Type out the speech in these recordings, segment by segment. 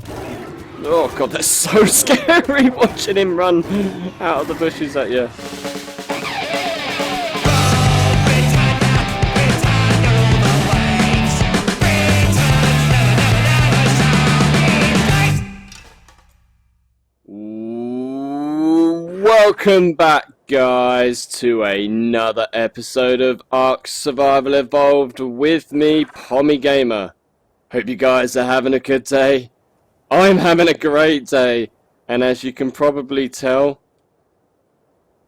Oh god, that's so scary watching him run out of the bushes at you. Welcome back, guys, to another episode of ARK Survival Evolved with me, PommieGamer. Hope you guys are having a good day. I'm having a great day, and as you can probably tell,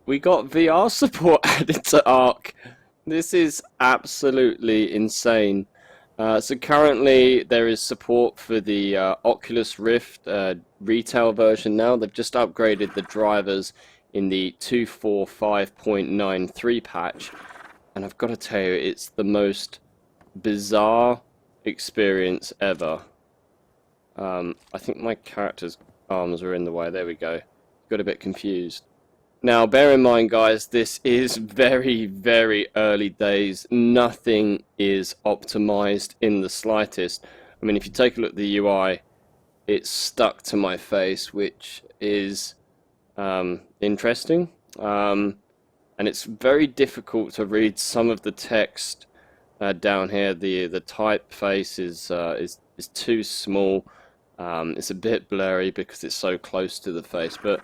we got VR support added to ARK. This is absolutely insane. So currently there is support for the Oculus Rift retail version now. They've just upgraded the drivers in the 245.93 patch, and I've got to tell you, it's the most bizarre experience ever. I think my character's arms are in the way. There we go. Got a bit confused. Now, bear in mind, guys, this is very, very early days. Nothing is optimized in the slightest. I mean, if you take a look at the UI, it's stuck to my face, which is interesting. And it's very difficult to read some of the text down here. The typeface is too small. It's a bit blurry because it's so close to the face. But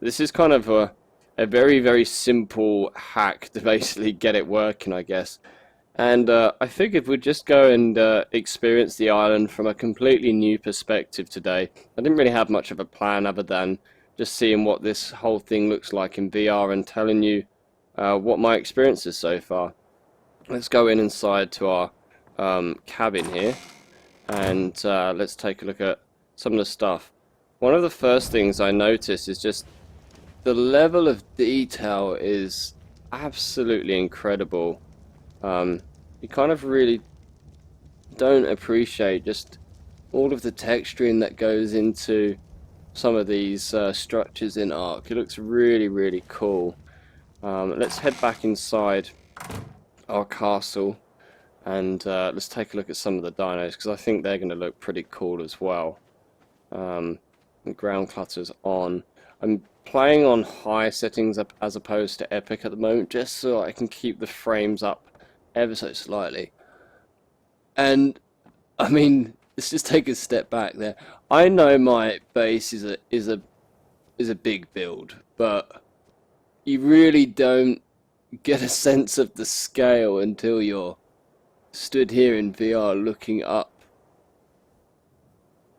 this is kind of a very, very simple hack to basically get it working, I guess. And I figured we'd just go and experience the island from a completely new perspective today. I didn't really have much of a plan other than just seeing what this whole thing looks like in VR and telling you what my experience is so far. Let's go inside to our cabin here, and let's take a look at some of the stuff. One of the first things I notice is just the level of detail is absolutely incredible. You kind of really don't appreciate just all of the texturing that goes into some of these structures in ARK. It looks really, really cool. Let's head back inside our castle and let's take a look at some of the dinos, because I think they're going to look pretty cool as well. The ground clutter's on. I'm playing on high settings as opposed to epic at the moment, just so I can keep the frames up ever so slightly. And I mean, let's just take a step back there. I know my base is a big build, but you really don't get a sense of the scale until you're stood here in VR looking up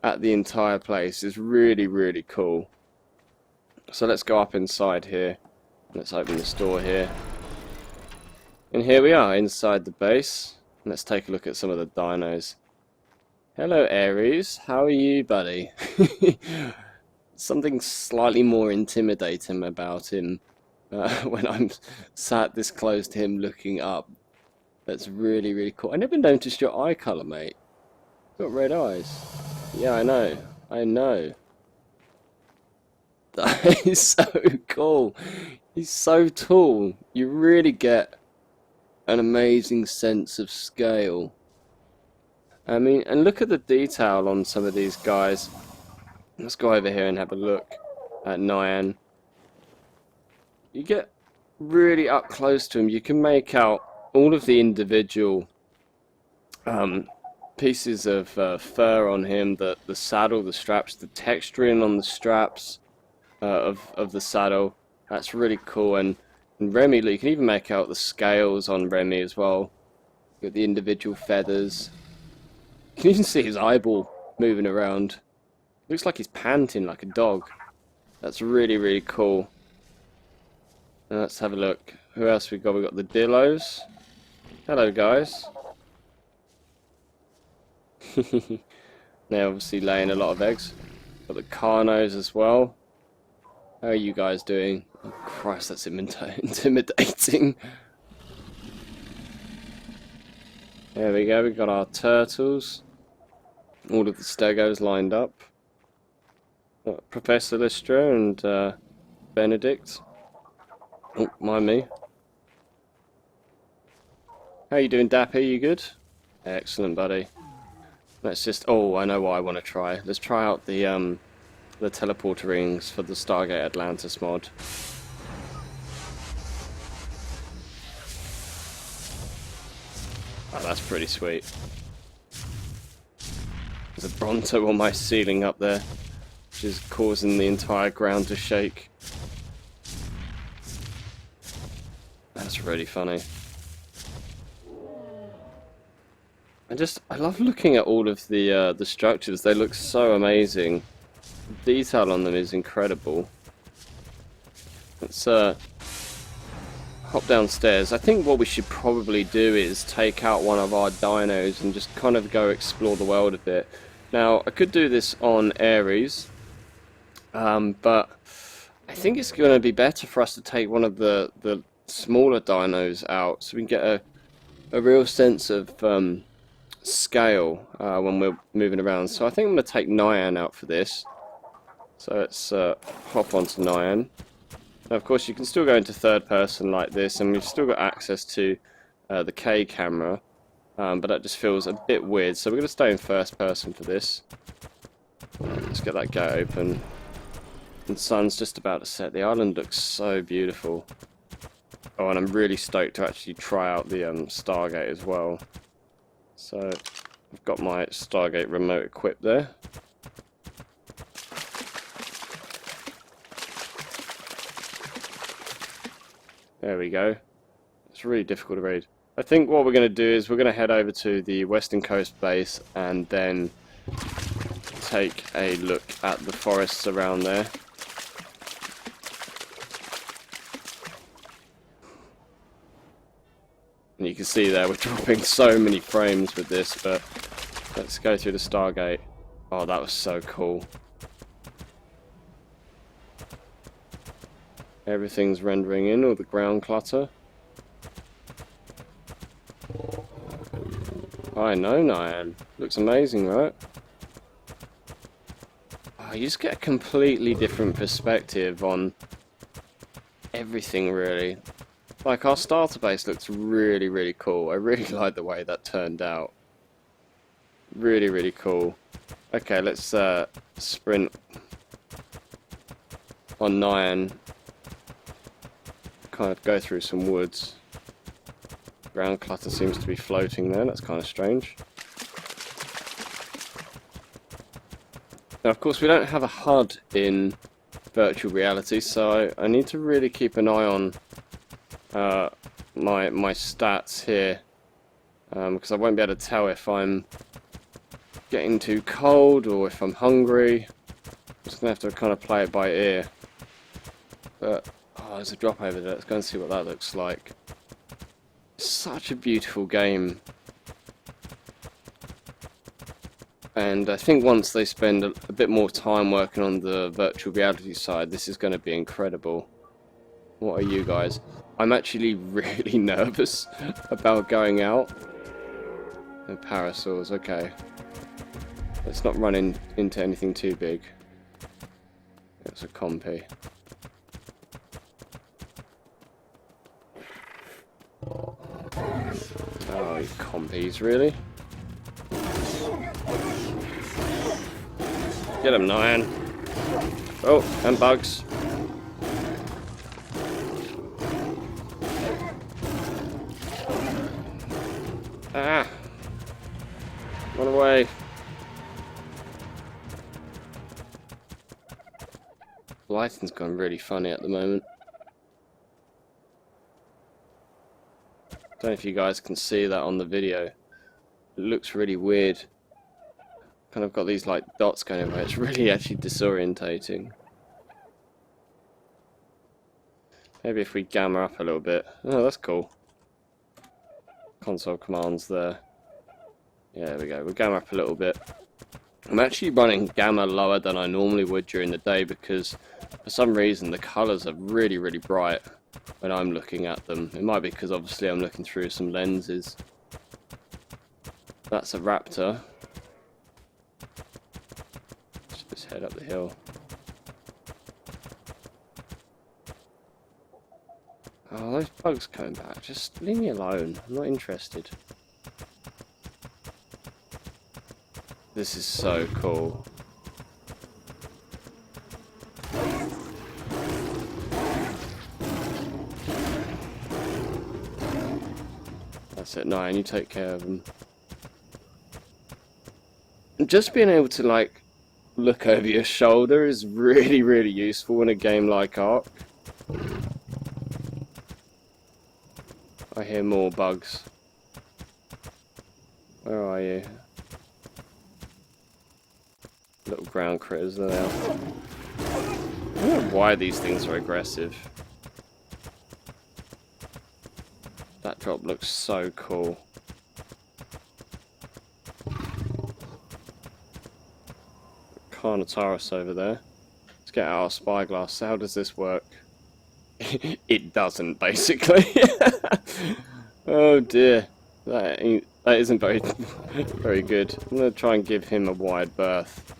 at the entire place. It's really, really cool. So let's go up inside here. Let's open this door here. And here we are inside the base. Let's take a look at some of the dinos. Hello, Ares. How are you, buddy? Something slightly more intimidating about him when I'm sat this close to him looking up. That's really, really cool. I never noticed your eye colour, mate. You've got red eyes. Yeah, I know. I know. That is so cool. He's so tall. You really get an amazing sense of scale. I mean, and look at the detail on some of these guys. Let's go over here and have a look at Nyan. You get really up close to him. You can make out all of the individual pieces of fur on him, the saddle, the straps, the texturing on the straps of the saddle. That's really cool. And Remy, you can even make out the scales on Remy as well. You've got the individual feathers. You can even see his eyeball moving around. Looks like he's panting like a dog. That's really, really cool. And let's have a look. Who else we got? We got the Dillos. Hello, guys. They're obviously laying a lot of eggs. Got the Carnos as well. How are you guys doing? Oh, Christ, that's intimidating. There we go, we've got our turtles. All of the stegos lined up. Got Professor Lystra and Benedict. Oh, mind me. How you doing, Dappy? You good? Excellent, buddy. Let's just... Oh, I know what I want to try. Let's try out the teleporter rings for the Stargate Atlantis mod. Oh, that's pretty sweet. There's a Bronto on my ceiling up there, which is causing the entire ground to shake. That's really funny. I love looking at all of the structures. They look so amazing. The detail on them is incredible. Let's hop downstairs. I think what we should probably do is take out one of our dinos and just kind of go explore the world a bit. Now, I could do this on Ares, but I think it's going to be better for us to take one of the smaller dinos out so we can get a real sense of scale when we're moving around. So I think I'm going to take Nyan out for this. So let's hop onto Nyan. Now, of course, you can still go into third person like this, and we've still got access to the K camera, but that just feels a bit weird. So we're going to stay in first person for this. Let's get that gate open. And the sun's just about to set. The island looks so beautiful. Oh, and I'm really stoked to actually try out the Stargate as well. So I've got my Stargate remote equipped there. There we go. It's really difficult to read. I think what we're going to do is we're going to head over to the Western Coast base and then take a look at the forests around there. And you can see there we're dropping so many frames with this, but let's go through the Stargate. Oh, that was so cool. Everything's rendering in, all the ground clutter. I know, Nyan. Looks amazing, right? Oh, you just get a completely different perspective on everything, really. Like, our starter base looks really, really cool. I really like the way that turned out. Really, really cool. Okay, let's sprint on Nyan. Kind of go through some woods. Ground clutter seems to be floating there. That's kind of strange. Now, of course, we don't have a HUD in virtual reality, so I need to really keep an eye on my stats here, because I won't be able to tell if I'm getting too cold or if I'm hungry. I'm just gonna have to kind of play it by ear. But oh, there's a drop over there. Let's go and see what that looks like. It's such a beautiful game. And I think once they spend a bit more time working on the virtual reality side, this is going to be incredible. What are you guys? I'm actually really nervous about going out. And parasols, okay. Let's not run into anything too big. It's a compy. Oh, you compies, really? Get him, Nyan. Oh, and bugs. Ah! Run away. Lighting's gone really funny at the moment. Don't know if you guys can see that on the video. It looks really weird. Kind of got these like dots going everywhere. It's really actually disorientating. Maybe if we gamma up a little bit. Oh, that's cool. Console commands there. Yeah, there we go. We'll gamma up a little bit. I'm actually running gamma lower than I normally would during the day because for some reason the colours are really, really bright when I'm looking at them. It might be because obviously I'm looking through some lenses. That's a raptor. Let's just head up the hill. Oh, those bugs coming back. Just leave me alone. I'm not interested. This is so cool. That's it, Nyan, you take care of them. And just being able to, like, look over your shoulder is really, really useful in a game like ARK. I hear more bugs. Where are you? Little ground critters there. I don't know why these things are aggressive. That drop looks so cool. Carnotaurus over there. Let's get out our spyglass. How does this work? It doesn't, basically. Oh dear. That isn't very very good. I'm going to try and give him a wide berth.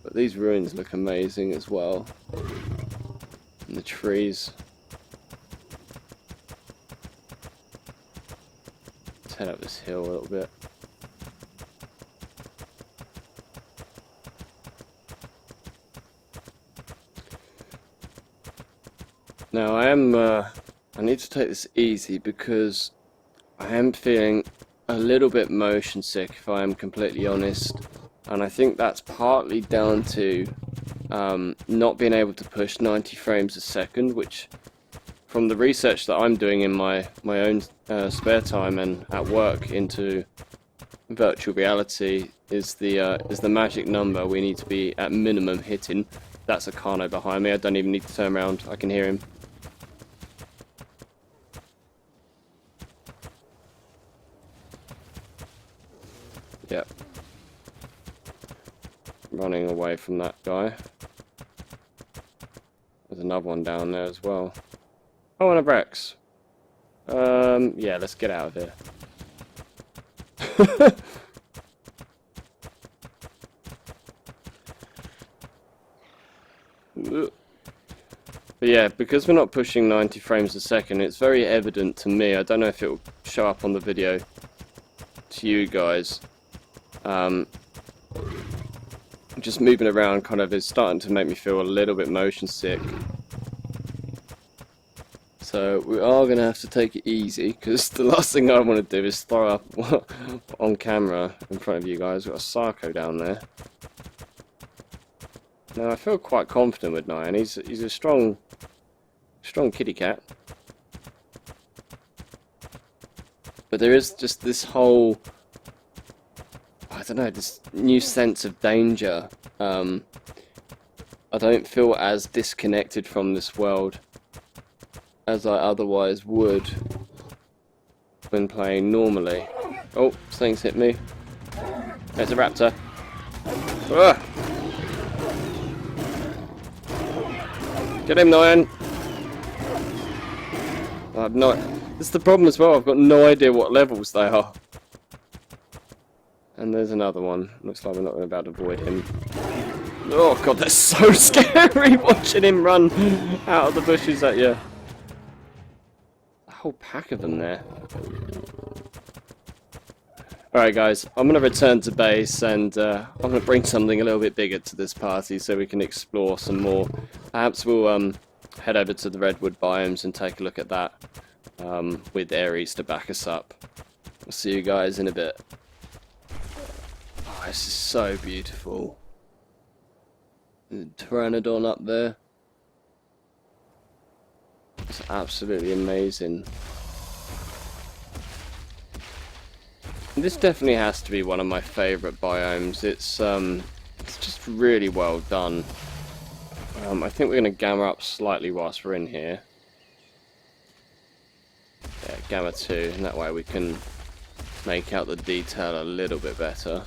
But these ruins look amazing as well. And the trees. Let's head up this hill a little bit. Now I need to take this easy because I am feeling a little bit motion sick, if I am completely honest, and I think that's partly down to not being able to push 90 frames a second, which from the research that I'm doing in my own spare time and at work into virtual reality is the magic number we need to be at minimum hitting. That's a Carno behind me. I don't even need to turn around. I can hear him. Yep. Running away from that guy. There's another one down there as well. Oh, and a Rex. Yeah, let's get out of here. But yeah, because we're not pushing 90 frames a second, it's very evident to me. I don't know if it will show up on the video to you guys. Just moving around kind of is starting to make me feel a little bit motion sick. So we are going to have to take it easy, because the last thing I want to do is throw up on camera in front of you guys. We've got a Sarko down there. Now I feel quite confident with Nyan. He's a strong kitty cat. But there is just this whole, I don't know, this new sense of danger. I don't feel as disconnected from this world as I otherwise would when playing normally. Oh, something's hit me. There's a raptor. Ah! Get him, Nyan! I've not. This is the problem as well. I've got no idea what levels they are. And there's another one. Looks like we're not going to be able to avoid him. Oh god, that's so scary watching him run out of the bushes at you. A whole pack of them there. Alright guys, I'm going to return to base and I'm going to bring something a little bit bigger to this party so we can explore some more. Perhaps we'll head over to the redwood biomes and take a look at that with Ares to back us up. I'll see you guys in a bit. Oh, this is so beautiful. The Pteranodon up there. It's absolutely amazing. This definitely has to be one of my favourite biomes. It's just really well done. I think we're going to gamma up slightly whilst we're in here. Yeah, gamma 2, and that way we can make out the detail a little bit better.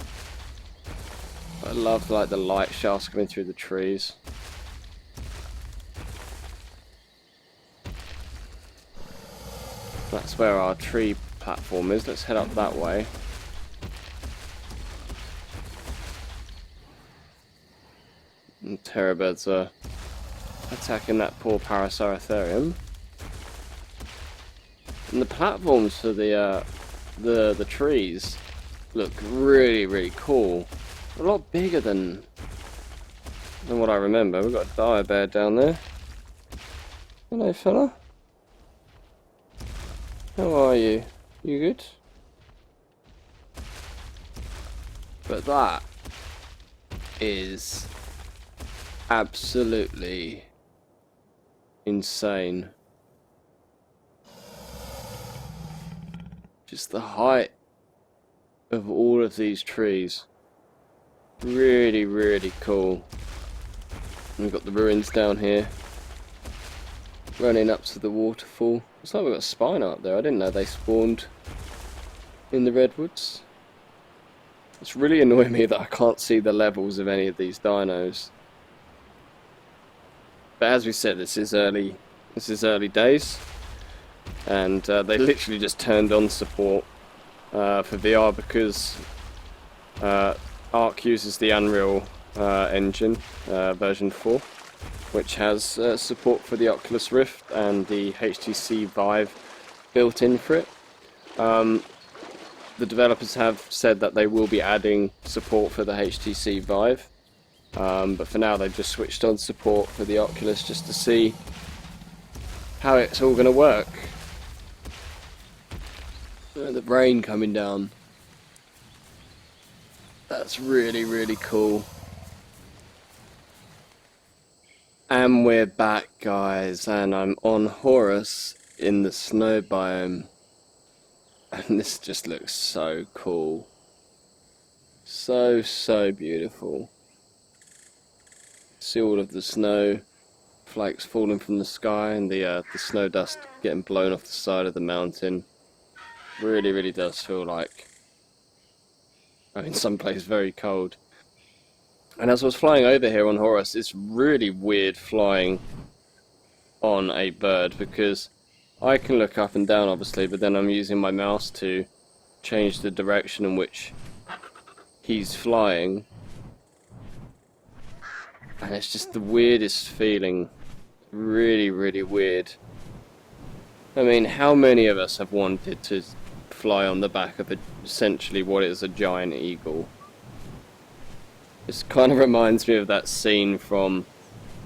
I love like the light shafts coming through the trees. That's where our tree platform is. Let's head up that way. And terrorbirds are attacking that poor Paraceratherium. And the platforms for the trees look really, really cool. A lot bigger than what I remember. We've got a dire bear down there. Hello, fella. How are you? You good? But that is absolutely insane. Just the height of all of these trees. Really, really cool. We've got the ruins down here, running up to the waterfall. Looks like we've got a spino up there. I didn't know they spawned in the redwoods. It's really annoying me that I can't see the levels of any of these dinos. But as we said, this is early days, and they literally just turned on support for VR because ARK uses the Unreal engine version 4, which has support for the Oculus Rift and the HTC Vive built in for it. The developers have said that they will be adding support for the HTC Vive, but for now they've just switched on support for the Oculus just to see how it's all going to work. The rain coming down. That's really, really cool. And we're back, guys, and I'm on Horus in the snow biome. And this just looks so cool. So beautiful. See all of the snow flakes falling from the sky and the snow dust getting blown off the side of the mountain. Really, really does feel like I'm in some place very cold. And as I was flying over here on Horus, it's really weird flying on a bird because I can look up and down obviously, but then I'm using my mouse to change the direction in which he's flying. And it's just the weirdest feeling. Really, really weird. I mean, how many of us have wanted to fly on the back of essentially what is a giant eagle? This kind of reminds me of that scene from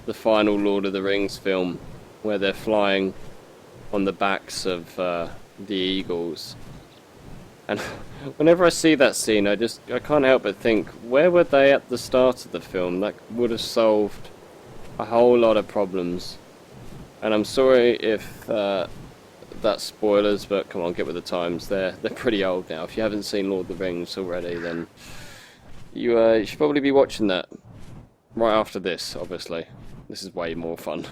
the final Lord of the Rings film where they're flying on the backs of the eagles. And whenever I see that scene, I can't help but think, where were they at the start of the film? That would have solved a whole lot of problems. And I'm sorry if that's spoilers, but come on, get with the times. They're pretty old now. If you haven't seen Lord of the Rings already, then you should probably be watching that right after this, obviously. This is way more fun.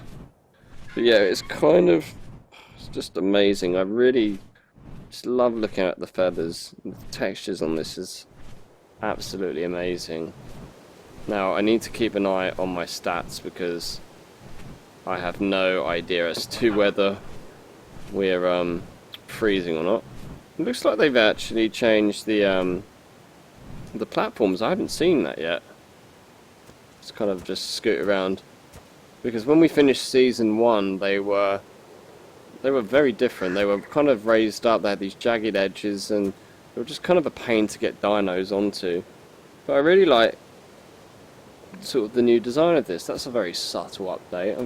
But yeah, it's just amazing. I really just love looking at the feathers. The textures on this is absolutely amazing. Now, I need to keep an eye on my stats because I have no idea as to whether we're freezing or not. It looks like they've actually changed the platforms. I haven't seen that yet. Just kind of just scoot around. Because when we finished season 1, they were very different. They were kind of raised up. They had these jagged edges, and they were just kind of a pain to get dinos onto. But I really like sort of the new design of this. That's a very subtle update. I've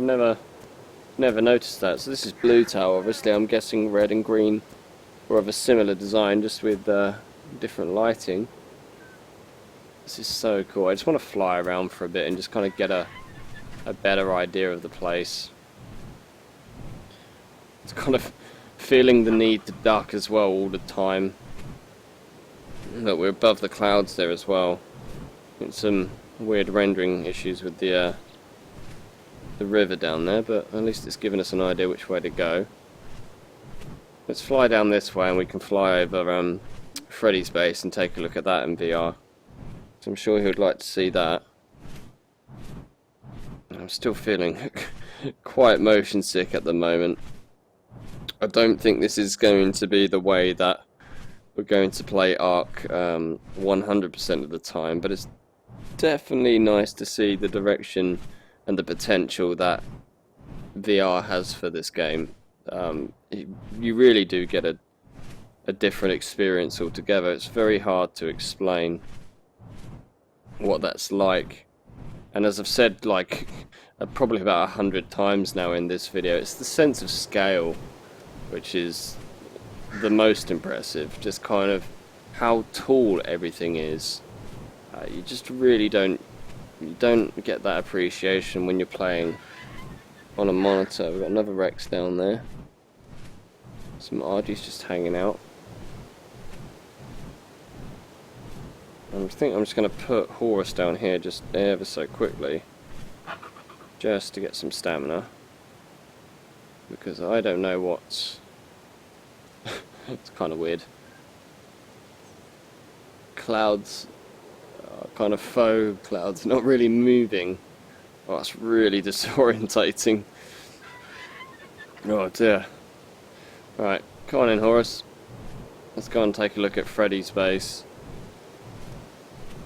never noticed that. So this is Blue Tail. Obviously, I'm guessing red and green were of a similar design, just with different lighting. This is so cool. I just want to fly around for a bit and just kind of get a better idea of the place. It's kind of feeling the need to duck as well all the time. Look, we're above the clouds there as well. It's some weird rendering issues with the river down there, but at least it's given us an idea which way to go. Let's fly down this way and we can fly over Freddy's base and take a look at that in VR. So I'm sure he would like to see that. I'm still feeling quite motion sick at the moment. I don't think this is going to be the way that we're going to play ARK 100% of the time, but it's definitely nice to see the direction and the potential that VR has for this game. You really do get a different experience altogether. It's very hard to explain what that's like. And as I've said like probably about 100 times now in this video, it's the sense of scale which is the most impressive. Just kind of how tall everything is. You just really don't get that appreciation when you're playing on a monitor. We've got another Rex down there. Some Argies just hanging out. I think I'm just going to put Horus down here just ever so quickly, just to get some stamina, because I don't know what's it's kind of weird. Clouds, kind of faux clouds, not really moving. Oh, that's really disorientating. Oh dear. Right, come on in, Horus. Let's go and take a look at Freddy's base.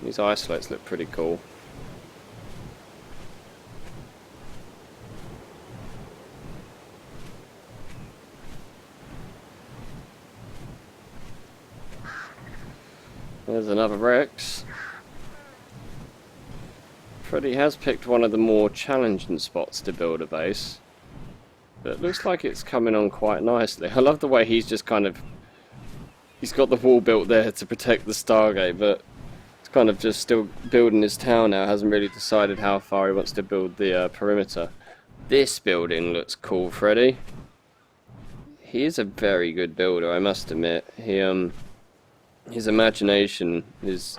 These isolates look pretty cool. There's another Rex. Freddy has picked one of the more challenging spots to build a base, but it looks like it's coming on quite nicely. I love the way he's just kind of... he's got the wall built there to protect the Stargate, but it's kind of just still building his town now. Hasn't really decided how far he wants to build the perimeter. This building looks cool, Freddy. He is a very good builder, I must admit. His imagination is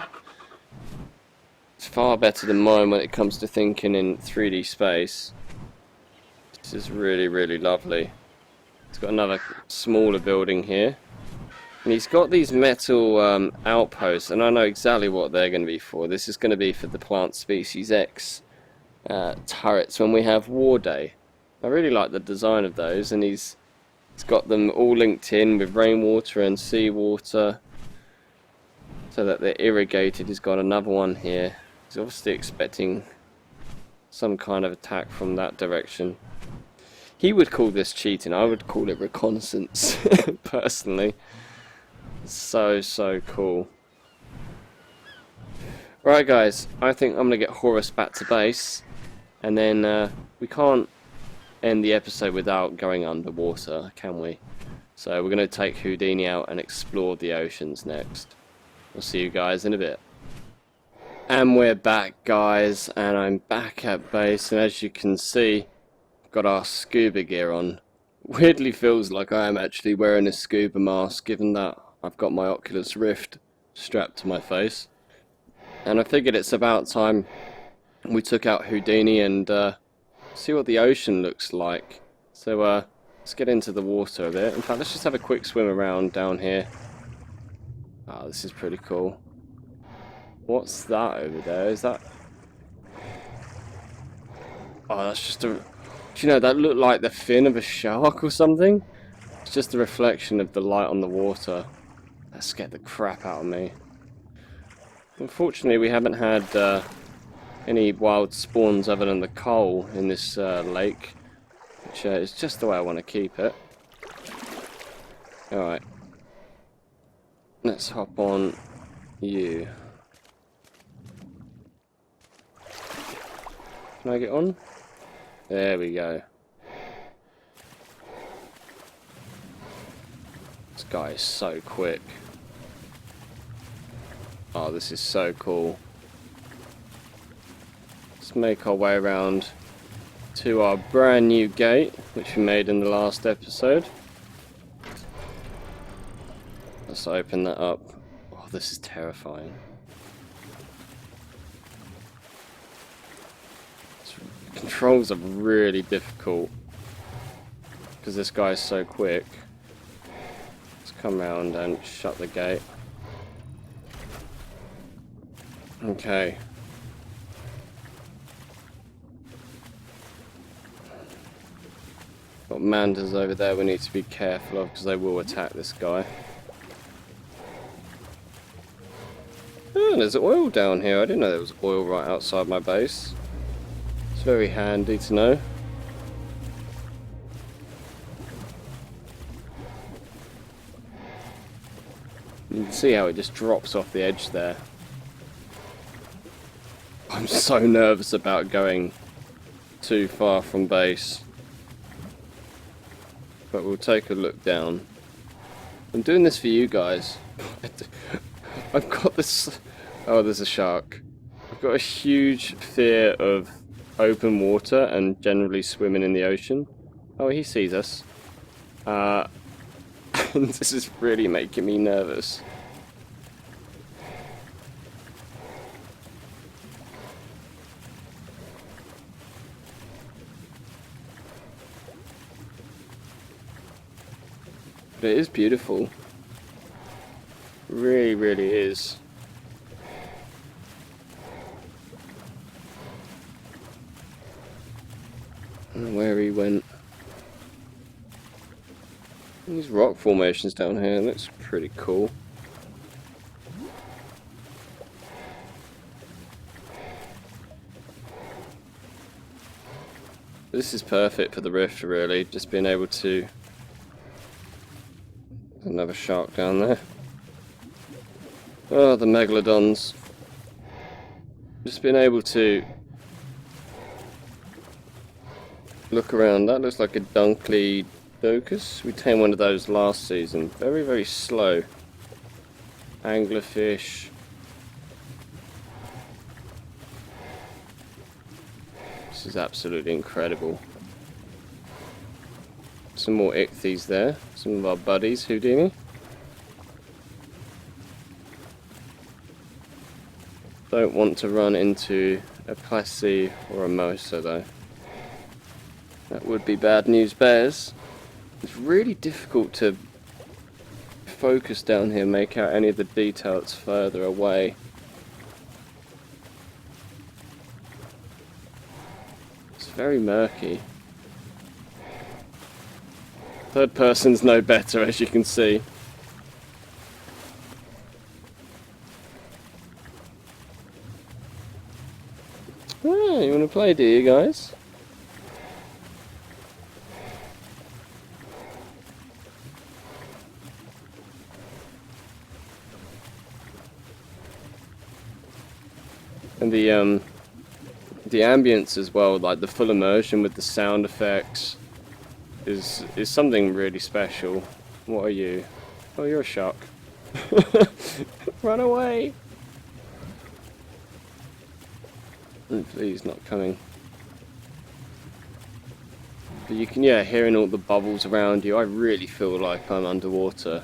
far better than mine when it comes to thinking in 3D space. This is really, really lovely. He's got another smaller building here. And he's got these metal outposts, and I know exactly what they're going to be for. This is going to be for the Plant Species X turrets when we have War Day. I really like the design of those, and he's got them all linked in with rainwater and seawater, so that they're irrigated. He's got another one here. He's obviously expecting some kind of attack from that direction. He would call this cheating. I would call it reconnaissance, personally. So cool. Right guys, I think I'm going to get Horus back to base, and then we can't end the episode without going underwater, can we? So we're going to take Houdini out and explore the oceans next. We'll see you guys in a bit. And we're back, guys, and I'm back at base, and as you can see, I've got our scuba gear on. Weirdly feels like I am actually wearing a scuba mask, given that I've got my Oculus Rift strapped to my face. And I figured it's about time we took out Houdini and see what the ocean looks like. So let's get into the water a bit. In fact, let's just have a quick swim around down here. Oh, this is pretty cool. What's that over there? Is that... oh, that's just a... do you know, that looked like the fin of a shark or something? It's just a reflection of the light on the water. That scared the crap out of me. Unfortunately, we haven't had any wild spawns other than the coal in this lake, which is just the way I want to keep it. Alright. Let's hop on you. Can I get on? There we go. This guy is so quick. Oh, this is so cool. Let's make our way around to our brand new gate, which we made in the last episode. Let's open that up. Oh, this is terrifying. The controls are really difficult because this guy's so quick. Let's come around and shut the gate. Okay. Got mandas over there we need to be careful of because they will attack this guy. Oh, there's oil down here. I didn't know there was oil right outside my base. It's very handy to know. You can see how it just drops off the edge there. I'm so nervous about going too far from base. But we'll take a look down. I'm doing this for you guys. I've got this... Oh, there's a shark. I've got a huge fear of open water and generally swimming in the ocean. Oh, he sees us. And this is really making me nervous. But it is beautiful. Really, really is. I don't know where he went. These rock formations down here, looks pretty cool. This is perfect for the rift, really, just being able to... There's another shark down there. Oh, the megalodons. Just being able to look around. That looks like a Dunkley Docus. We tamed one of those last season. Very, very slow. Anglerfish. This is absolutely incredible. Some more ichthyes there. Some of our buddies, Houdini. Don't want to run into a Plessy or a Mosa though. That would be bad news bears. It's really difficult to focus down here, make out any of the details further away. It's very murky. Third person's no better, as you can see. Ah, you want to play, do you guys? And the ambience as well, like the full immersion with the sound effects, is something really special. What are you? Oh, you're a shark. Run away! Hopefully he's not coming. But you can, yeah, hearing all the bubbles around you, I really feel like I'm underwater.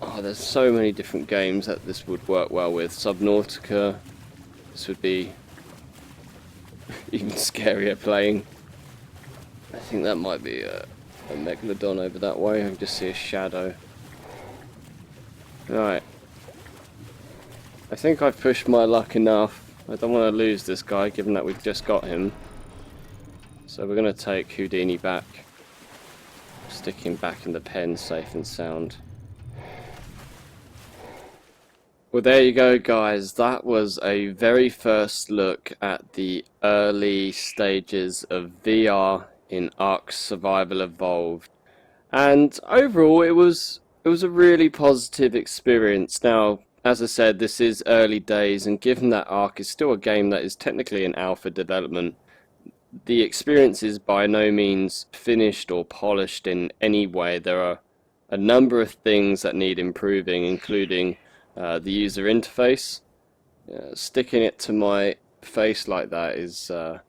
Oh, there's so many different games that this would work well with. Subnautica, this would be even scarier playing. I think that might be a megalodon over that way. I can just see a shadow. Right. I think I've pushed my luck enough. I don't want to lose this guy, given that we've just got him. So we're going to take Houdini back. Stick him back in the pen, safe and sound. Well, there you go, guys. That was a very first look at the early stages of VR in ARK Survival Evolved. And overall, it was a really positive experience. Now, as I said, this is early days, and given that ARK is still a game that is technically in alpha development, the experience is by no means finished or polished in any way. There are a number of things that need improving, including the user interface. Sticking it to my face like that is a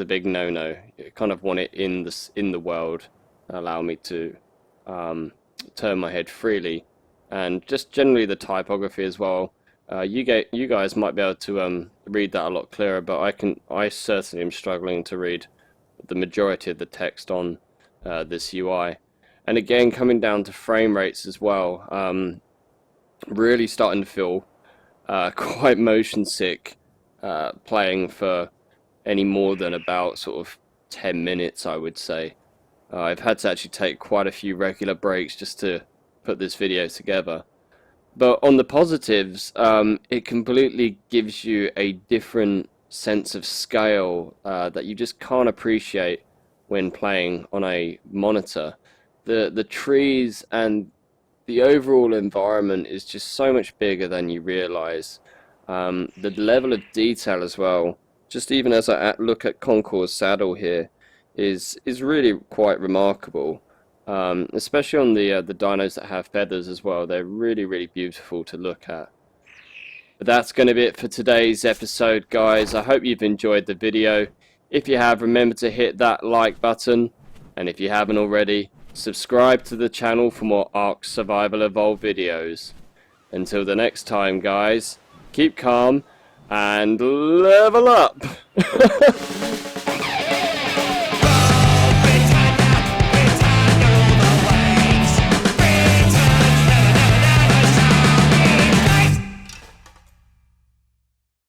big no-no. You kind of want it in the world, allow me to turn my head freely, and just generally the typography as well. You guys might be able to read that a lot clearer, but I certainly am struggling to read the majority of the text on this UI. And again, coming down to frame rates as well. Really starting to feel quite motion sick playing for any more than about sort of 10 minutes, I would say. I've had to actually take quite a few regular breaks just to put this video together. But on the positives, it completely gives you a different sense of scale that you just can't appreciate when playing on a monitor. The trees and the overall environment is just so much bigger than you realize. The level of detail as well, just even as I look at Concour's saddle here, is really quite remarkable. Especially on the dinos that have feathers as well. They're really beautiful to look at. But that's going to be it for today's episode, guys. I hope you've enjoyed the video. If you have, remember to hit that like button, and if you haven't already, subscribe to the channel for more ARK Survival Evolved videos. Until the next time, guys, keep calm and level up!